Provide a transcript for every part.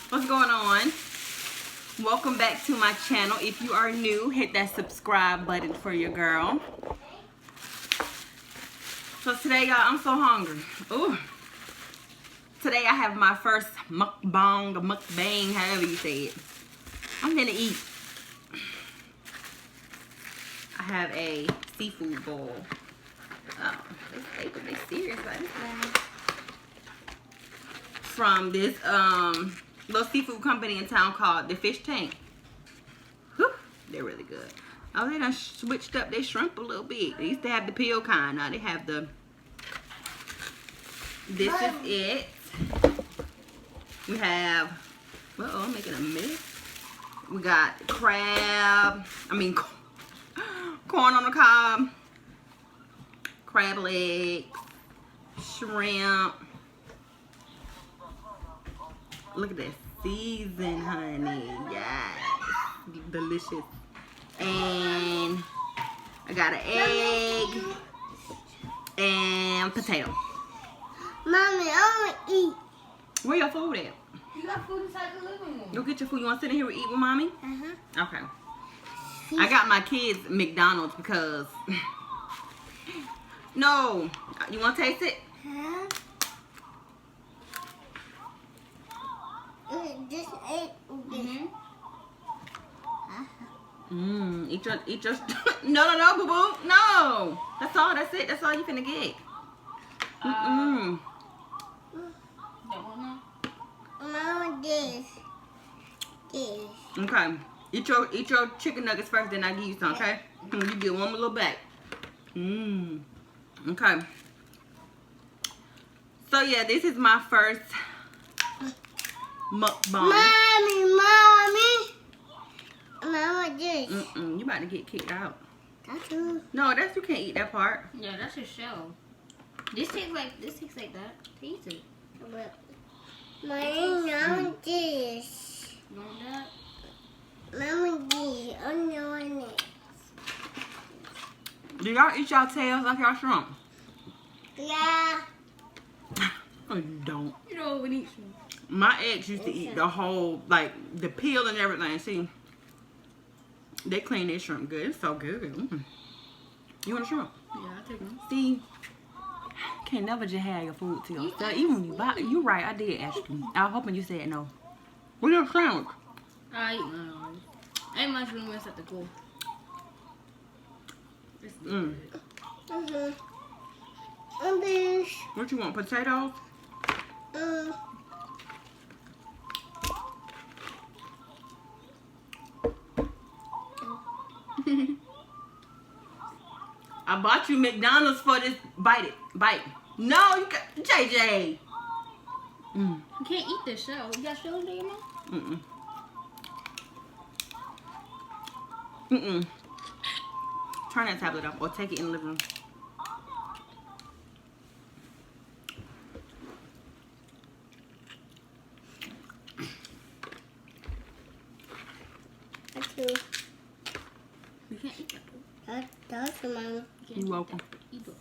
What's going on? Welcome back to my channel. If you are new, hit that subscribe button for your girl. So today, y'all, I'm so hungry. Ooh. Today I have my first mukbang, however you say it. I'm gonna eat. I have a seafood bowl. Oh, they serious about this thing. From this little seafood company in town called the Fish Tank. Whew, they're really good. Oh, they done switched up their shrimp a little bit. They used to have the peel kind. Now they have the. This is it. We have. Uh oh, I'm making a mess. We got crab. Corn on the cob. Crab legs. Shrimp. Look at that season, honey. Yes. Delicious. And I got an egg and potato. Mommy, I want to eat. Where your food at? You got food inside the living room. Go get your food. You want to sit in here and eat with mommy? Uh-huh. Okay. I got my kids McDonald's because... No. You want to taste it? Huh? Just ate this. Eat your... No, boo-boo. No. That's all. That's it. That's all you finna get. Mama, this. Okay. Eat your chicken nuggets first, then I give you some, okay? You get one little bite. Okay. So yeah, this is my first mukbang. Mama, this. You about to get kicked out. That's you. No, you can't eat that part. Yeah, that's your shell. This tastes like that. Taste it. Mama, this. You want that? Mama, this. Oh, no, it. Do y'all eat y'all tails like y'all shrimp? Yeah. No, you don't. You know we eat some. My ex used to eat the whole, like, the peel and everything. See, they clean their shrimp good. It's so good. You want a shrimp? Yeah, I'll take one. See, can't never just have your food to yourself. Even when you buy, you right. I did ask you. I was hoping you said no. Where's your sandwich? I eat mine already. I ate mushroom wings at the go. It's good. And this. What you want? Potatoes? I bought you McDonald's for this. Bite. No, you got JJ. You can't eat this shell. You got shells in your mouth? Turn that tablet off or take it in the living room. That's you. You can't eat that. That's Mama. You're welcome. Eat it.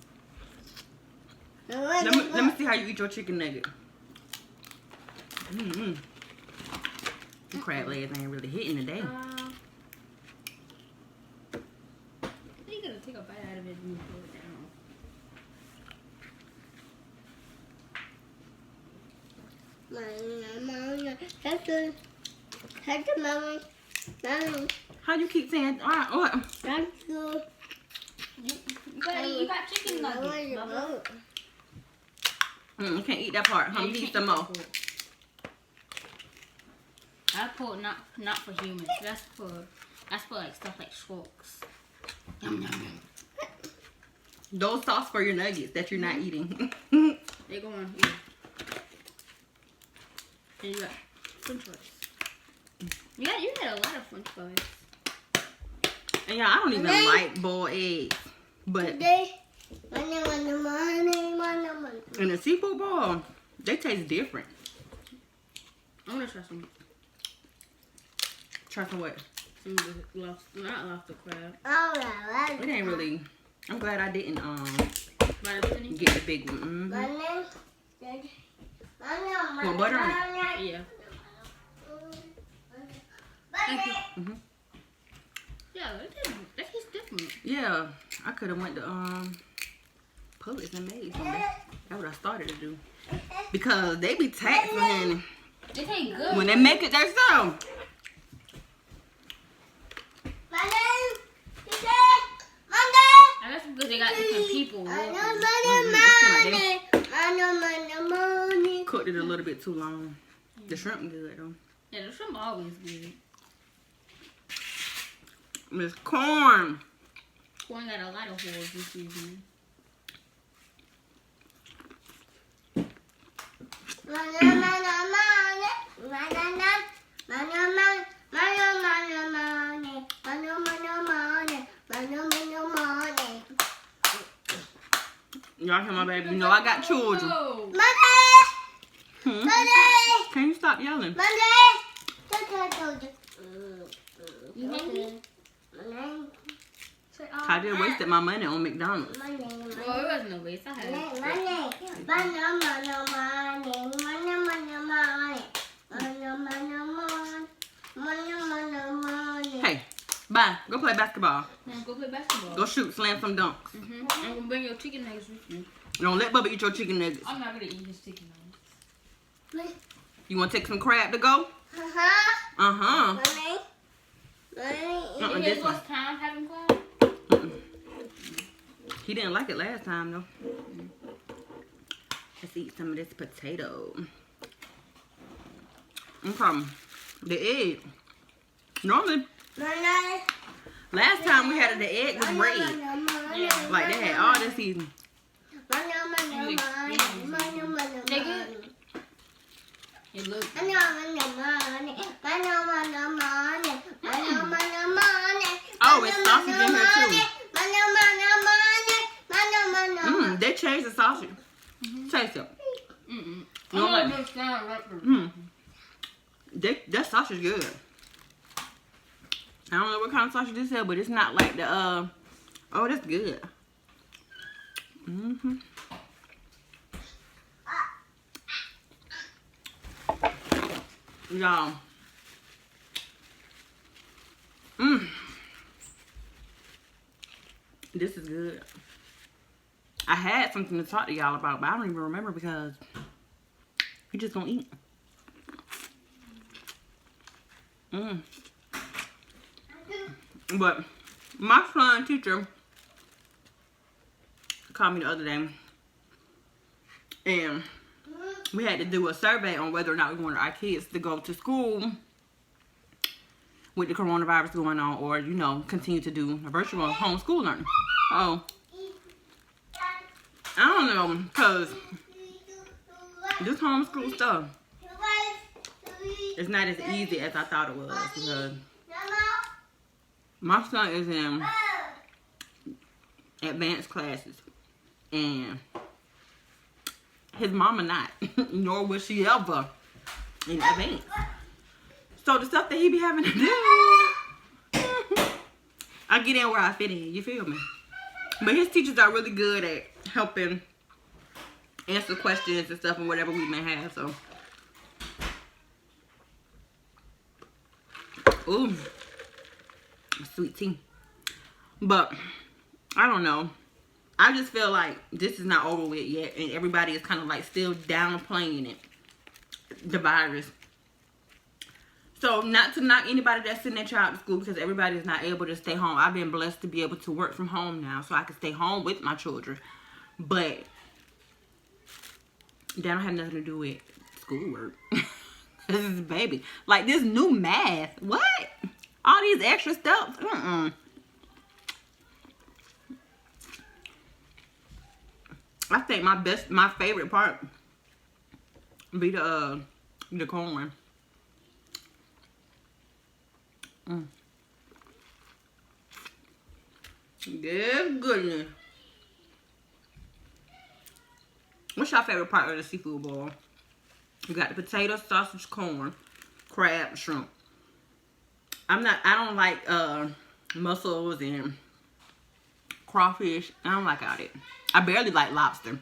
Let me see how you eat your chicken nugget. The crab legs ain't really hitting today. You gotta take a bite out of it and put it down. Mama. That's good. That's good, Mama. Mama. How you keep saying? That's good. You got chicken nuggets, Bubba. You can't eat that part. Yeah, you Eat can't some eat more. that part. That part not for humans. That's for like stuff like sharks. Yum yum yum. Those sauce for your nuggets that you're not eating. They go on here. And you got French fries. You had a lot of French fries. And yeah, I don't even like boiled eggs, but in a seafood bowl, they taste different. I'm gonna try some. Try some what? Some not lobster crab. It ain't really. I'm glad I didn't Butter get the big one. Want butter on it? Yeah. Thank you. Mm-hmm. Yeah, that tastes different. Yeah, I could have went to Publix and made some. That's what I started to do. Because they be taxing honey. They taste good. When they make it themselves. And that's because they got different people. Cooked it a little bit too long. The shrimp good though. Yeah, the shrimp always good. Miss Corn. Corn got a lot of holes this season. Y'all hear my baby? You know I got children. Oh. Hmm? Can you stop yelling? You hungry? Say, oh, I just wasted my money on McDonald's. Well, it wasn't a waste. I had it. Hey, bye. Go play basketball. Now go play basketball. Go shoot, slam some dunks. I'm gonna bring your chicken nuggets with you. Don't let Bubba eat your chicken nuggets. I'm not gonna eat his chicken nuggets. You want to take some crab to go? Uh-huh. You This guys one. lost time having class? He didn't like it last time, though. Let's eat some of this potato. No problem. The egg. Normally, last time we had it, the egg was red. Yeah. Like they had all this season. They good? It looks good. Oh, it's sausage in here too. They changed the sausage. Taste it. Mm-mm. You don't like- just sound right for That sausage good. I don't know what kind of sausage this is, but it's not like the oh, that's good. Y'all. This is good. I had something to talk to y'all about, but I don't even remember because we just gonna eat. But my son teacher called me the other day, and we had to do a survey on whether or not we wanted our kids to go to school with the coronavirus going on, or you know, continue to do a virtual homeschool learning. Oh, I don't know, because this homeschool stuff is not as easy as I thought it was, because my son is in advanced classes, and his mama not, nor was she ever in advance. So the stuff that he be having to do, I get in where I fit in, you feel me? But his teachers are really good at helping answer questions and stuff and whatever we may have, so. Ooh, sweet tea. But, I don't know. I just feel like this is not over with yet, and everybody is kind of like still downplaying it, the virus. So, not to knock anybody that's sending their child to school, because everybody is not able to stay home. I've been blessed to be able to work from home now, so I can stay home with my children. But that don't have nothing to do with schoolwork. This is baby. Like this new math. What? All these extra stuff. I think my favorite part be the corn. Good goodness. What's your favorite part of the seafood boil? You got the potato, sausage, corn, crab, shrimp. I don't like mussels and crawfish. I don't like all that. I barely like lobster.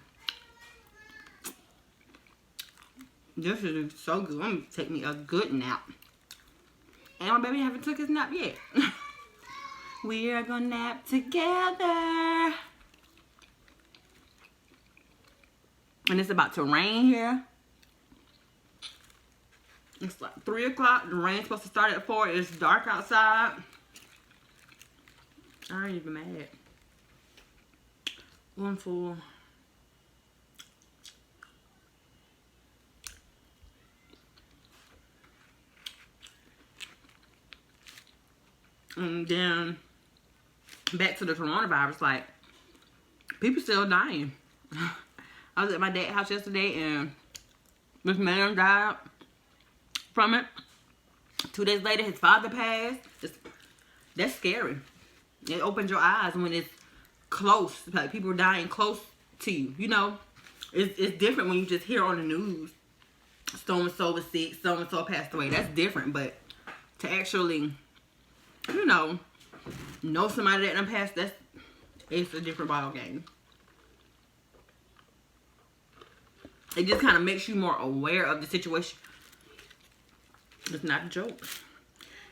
This is so good. I'm gonna take me a good nap. And my baby haven't took his nap yet. We are gonna nap together. And it's about to rain here. It's like 3 o'clock. The rain's supposed to start at 4. It's dark outside. I ain't even mad. One full. And then back to the coronavirus, like, people still dying. I was at my dad's house yesterday and this man died from it. 2 days later, his father passed. That's scary. It opens your eyes when it's close. Like, people are dying close to you. You know, it's different when you just hear on the news, so-and-so was sick, so-and-so passed away. That's different. But to actually, you know somebody that done passed, it's a different ball game. It just kind of makes you more aware of the situation. It's not a joke.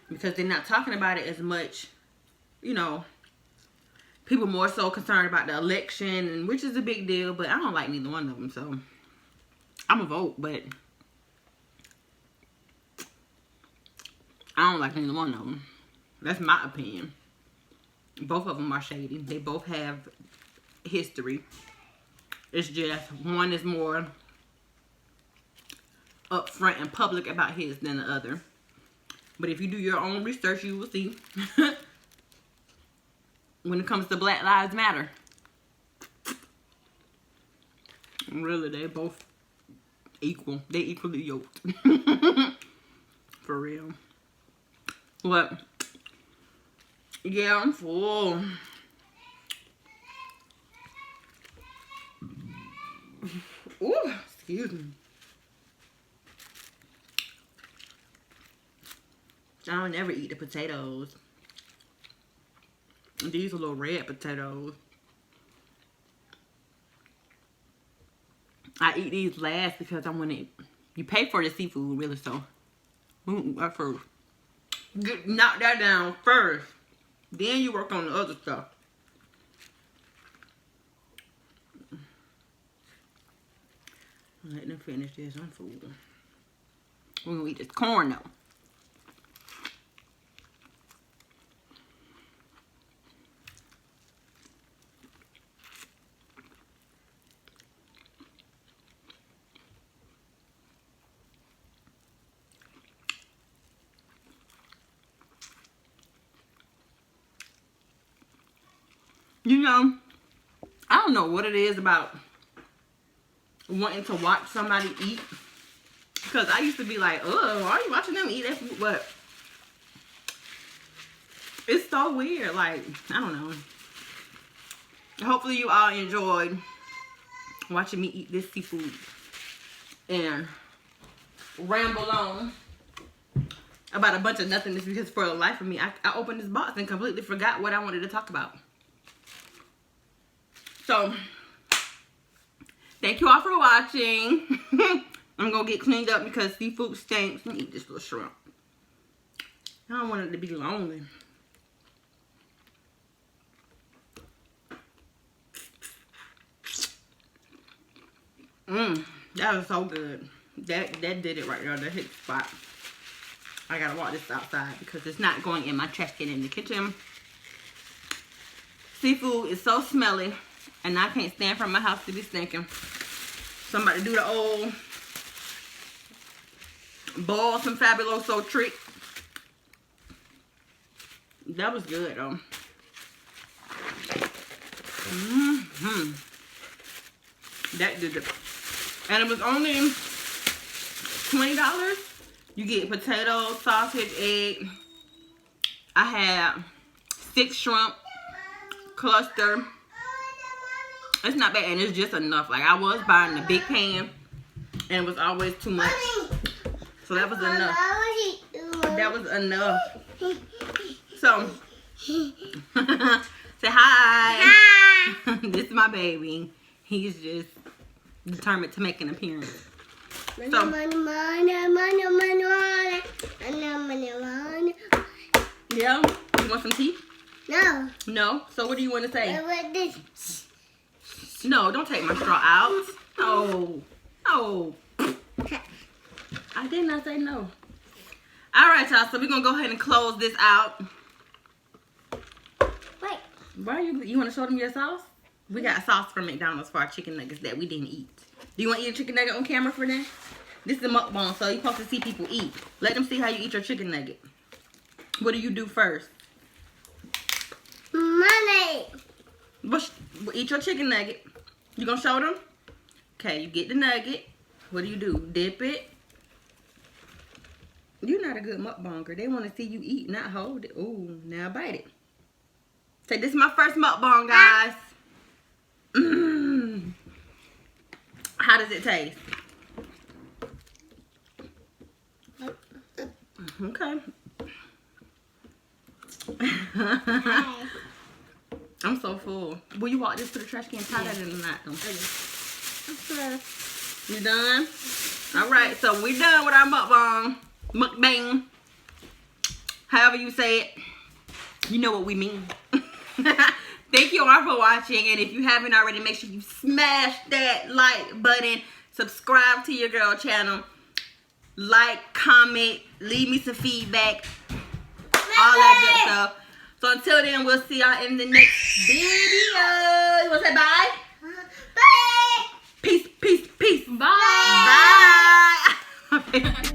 Because they're not talking about it as much, you know. People more so concerned about the election, which is a big deal, but I don't like neither one of them, so I'm a vote, but I don't like neither one of them. That's my opinion. Both of them are shady. They both have history. It's just one is more upfront and public about his than the other. But if you do your own research, you will see. When it comes to Black Lives Matter, really, they both equal. They equally yoked. For real. But yeah, I'm full. Ooh, excuse me. I don't never eat the potatoes. These are little red potatoes. I eat these last because I want to. You pay for the seafood, really, so. That first. Knock that down first. Then you work on the other stuff. Let them finish this. I'm full. We're going to eat this corn, though. You know, I don't know what it is about wanting to watch somebody eat. Because I used to be like, oh, why are you watching them eat that food? But it's so weird. Like, I don't know. Hopefully you all enjoyed watching me eat this seafood and ramble on about a bunch of nothingness, because for the life of me, I opened this box and completely forgot what I wanted to talk about. So, thank you all for watching. I'm going to get cleaned up because seafood stinks. Let me eat this little shrimp. I don't want it to be lonely. That was so good. That did it right there. That hit the spot. I got to walk this outside because it's not going in my trash can in the kitchen. Seafood is so smelly. And I can't stand for my house to be stinking. Somebody do the old boil some Fabuloso trick. That was good though. That did it. And it was only $20. You get potato, sausage, egg. I had 6 shrimp, cluster. It's not bad, and it's just enough. Like, I was buying the big pan, and it was always too much. So that was enough. That was enough. So, say hi. Hi. This is my baby. He's just determined to make an appearance. So, No? So what do you want to say? What this? No, don't take my straw out. No. No. I did not say no. Alright, y'all. So we're going to go ahead and close this out. Wait. Why you want to show them your sauce? We got sauce from McDonald's for our chicken nuggets that we didn't eat. Do you want to eat a chicken nugget on camera for that? This is a mukbang, so you're supposed to see people eat. Let them see how you eat your chicken nugget. What do you do first? Money. Eat your chicken nugget. You gonna show them? Okay, you get the nugget. What do? Dip it. You're not a good mukbanger. They want to see you eat, not hold it. Ooh, now bite it. Say, this is my first mukbang, guys. Mmm. How does it taste? Okay. Hi. I'm so full. Will you walk this to the trash can? Tie that in the knot, though. You done? Alright, so we're done with our mukbang. Mukbang. However you say it. You know what we mean. Thank you all for watching. And if you haven't already, make sure you smash that like button. Subscribe to your girl channel. Like, comment, leave me some feedback. All that good stuff. So until then, we'll see y'all in the next video. You want to say bye? Bye. Peace, peace, peace. Bye. Bye.